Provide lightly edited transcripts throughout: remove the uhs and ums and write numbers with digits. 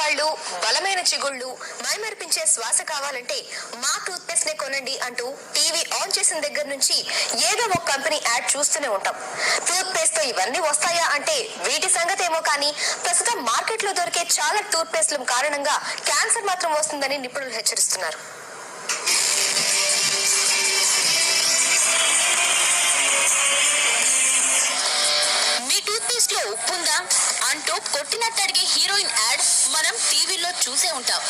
పళ్ళు, బలమైన చిగుళ్ళు, మైమరిపించే శ్వాస కావాలంటే మా టూత్ పేస్ట్ నే కొనండి అంటూ టీవీ ఆన్ చేసిన దగ్గర నుంచి ఏదో ఒక కంపెనీ యాడ్ చూస్తూనే ఉంటాం. టూత్ పేస్ట్ తో ఇవన్నీ వస్తాయా అంటే వీటి సంగతి ఏమో కానీ ప్రస్తుతం మార్కెట్ లో దొరికే చాలా టూత్ పేస్ట్ల కారణంగా క్యాన్సర్ మాత్రం వస్తుందని నిపుణులు హెచ్చరిస్తున్నారు. ఉప్పుందా అంటూ కొట్టినట్టు అడిగే హీరోయిన్ యాడ్ మనం టీవీలో చూసే ఉంటాం.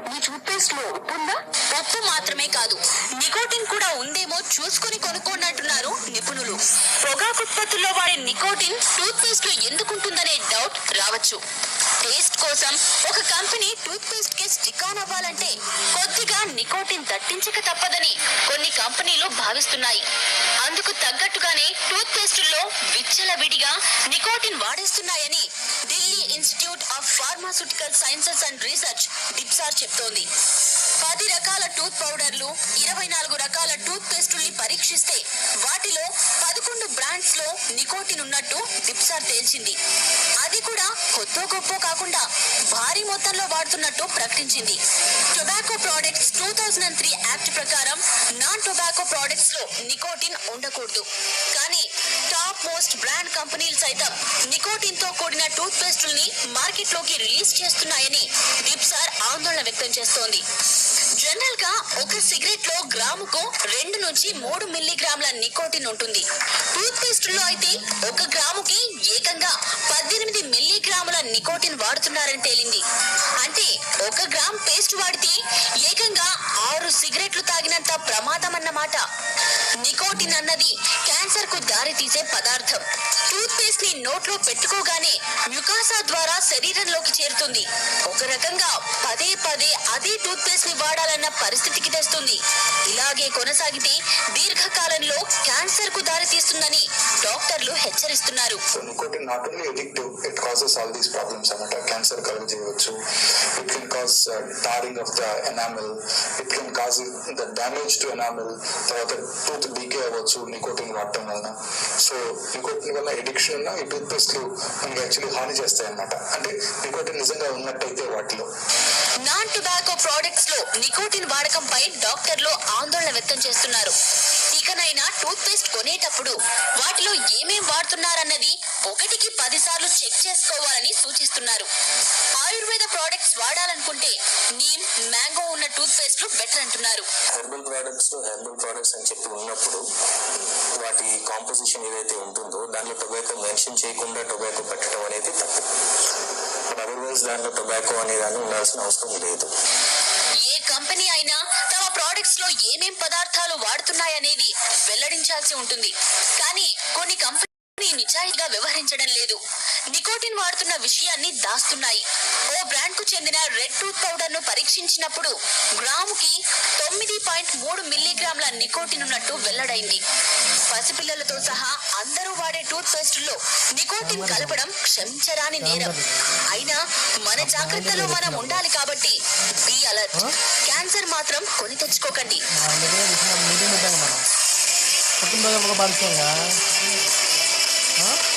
మీ టూత్ పేస్ట్ లో ఉప్పుందా? ఉప్పు మాత్రమే కాదు, నికోటిన్ కూడా ఉందేమో చూసుకుని కొనుక్కోనంటున్నారు నిపుణులు. పొగాకు ఉత్పత్తుల్లో వాడే నికోటిన్ టూత్ పేస్ట్ లో ఎందుకుంటుందనే డౌట్ రావచ్చు. టేస్ట్ కోసం ఒక కంపెనీ టూత్ పేస్ట్ కి స్టిక్ ఆన్ అవ్వాలంటే కొద్దిగా నికోటిన్ దట్టించక తప్పదని కొన్ని కంపెనీలు భావిస్తున్నాయి. అందుకు తగ్గట్టుగానే టూత్ పేస్టుల్లో విచ్చలవిడిగా నికోటిన్ వాడేస్తున్నాయని Delhi institute of pharmaceutical sciences and research DIPSAR చెప్తోంది. 10 రకాల టూత్ పౌడర్లు, 24 రకాల టూత్ పేస్టుల్ని పరీక్షిస్తే వాటిలో 11 బ్రాండ్స్ లో నికోటిన్ ఉన్నట్టు డిప్సార్ తేల్చింది. అది కూడా కొత్త గొప్ప కాకుండా భారీ మొత్తంలో వాడుతున్నట్టు ప్రకటించింది. టొబాకో ప్రొడక్ట్స్ 2003 యాక్ట్ ప్రకారం నాన్ టొబాకో ప్రొడక్ట్స్ లో నికోటిన్ ఉండకూడదు. కానీ టాప్ మోస్ట్ బ్రాండ్ కంపెనీలు సైతం నికోటిన్ తో కూడిన టూత్ పేస్టుల్ని మార్కెట్ లోకి రిలీజ్ చేస్తున్నాయని డిప్సార్ ఆందోళన వ్యక్తం చేస్తోంది. జనరల్ గా ఒక సిగరెట్ లో గ్రాముకు 2 నుంచి 3 మిల్లీగ్రాముల నికోటిన్ ఉంటుంది. టూత్ పేస్ట్ లో అయితే 1 గ్రాముకి ఏకంగా 18 మిల్లీగ్రాముల నికోటిన్ వాడుతున్నారని తేలింది. అంటే 1 గ్రామ్ పేస్ట్ వాడితే ఏకంగా 6 సిగరెట్లు తాగినంత ప్రమాదం అన్నమాట. నికోటిన్ అన్నది క్యాన్సర్ కు దారి తీసే పదార్థం. టూత్ పేస్ట్ ని నోట్లో పెట్టుకోగానే మ్యుకాసా ద్వారా శరీరంలోకి చేరుతుంది. ఒక రకంగా పదే పదే అదే టూత్ పేస్ట్ ని వాడాలన్న పరిస్థితికి తెస్తుంది. ఇలాగే కొనసాగితే దీర్ఘకాలంలో క్యాన్సర్ కు దారి తీస్తుందని డాక్టర్లు హెచ్చరిస్తున్నారు. Nicotine not only addictive, it causes all these problems అన్నమాట. క్యాన్సర్ కలుగజేయవచ్చు. It can cause tarring of the enamel, it can cause the damage to enamel, తర్వాత టూత్ డీకే అవ్వచ్చు నికోటిన్ వాడటం వలన. సో నికోటిన్ వల్ల ఎడిక్షన్ ఉన్న ఈ టూత్ పేస్ట్లు మనకి యాక్చువల్లీ హాని చేస్తాయి అన్నమాట. అంటే నికోటిన్ నిజంగా ఉన్నట్టయితే వాటిలో. నాన్ టొబాకో ప్రొడక్ట్స్ లో నికోటిన్ వాడకంపై డాక్టర్లు ఆందోళన వ్యక్తం చేస్తున్నారు. ఇకనైనా టూత్ పేస్ట్ కొనేటప్పుడు వాటిలో ఏమేం వాడుతున్నారన్నది 1కి 10 సార్లు చెక్ చేసుకోవాలని సూచిస్తున్నారు. ఆయుర్వేద ప్రొడక్ట్స్ వాడాలనుకుంటే నీమ్, మ్యాంగో ఉన్న టూత్ పేస్ట్లు బెటర్ అంటున్నారు. హెర్బల్ ప్రొడక్ట్స్ అని చెప్పి ఉన్నప్పుడు వాటి కాంపోజిషన్ ఏదైతే ఉంటుందో దాంట్లో టొబాకో మెన్షన్ చేయకుండా టొబాకో పెట్టడం అనేది తప్పు. అదర్వైజ్ దాంట్లో టొబాకో అనే దాన్ని ఉండాల్సిన అవసరం లేదు. ఏ కంపెనీ అయినా తమ ప్రొడక్ట్స్ లో ఏమేం పదార్థాలు వాడుతున్నాయనేది వెల్లడించాల్సి ఉంటుంది. కానీ కొన్ని కంపెనీ నిజాయితీగా వ్యవహరించడం లేదు. నికోటిన్ వాడుతున్న విషయాన్ని దాస్తున్నాయి. ఓ బ్రాండ్ కు చెందిన రెడ్ టూత్ పౌడర్ ను పరీక్షించినప్పుడు గ్రాముకి 9.3 మిల్లీగ్రాముల నికోటిన్ ఉన్నట్టు వెల్లడైంది. పసిపిల్లలతో సహా అందరూ వాడే టూత్ పేస్టుల్లో నికోటిన్ కలపడం క్షమించరాని నేరం. అయినా మన జాగ్రత్తలో మనం ఉండాలి కాబట్టి బీ అలర్ట్. క్యాన్సర్ మాత్రం కొని తెచ్చుకోకండి. Huh?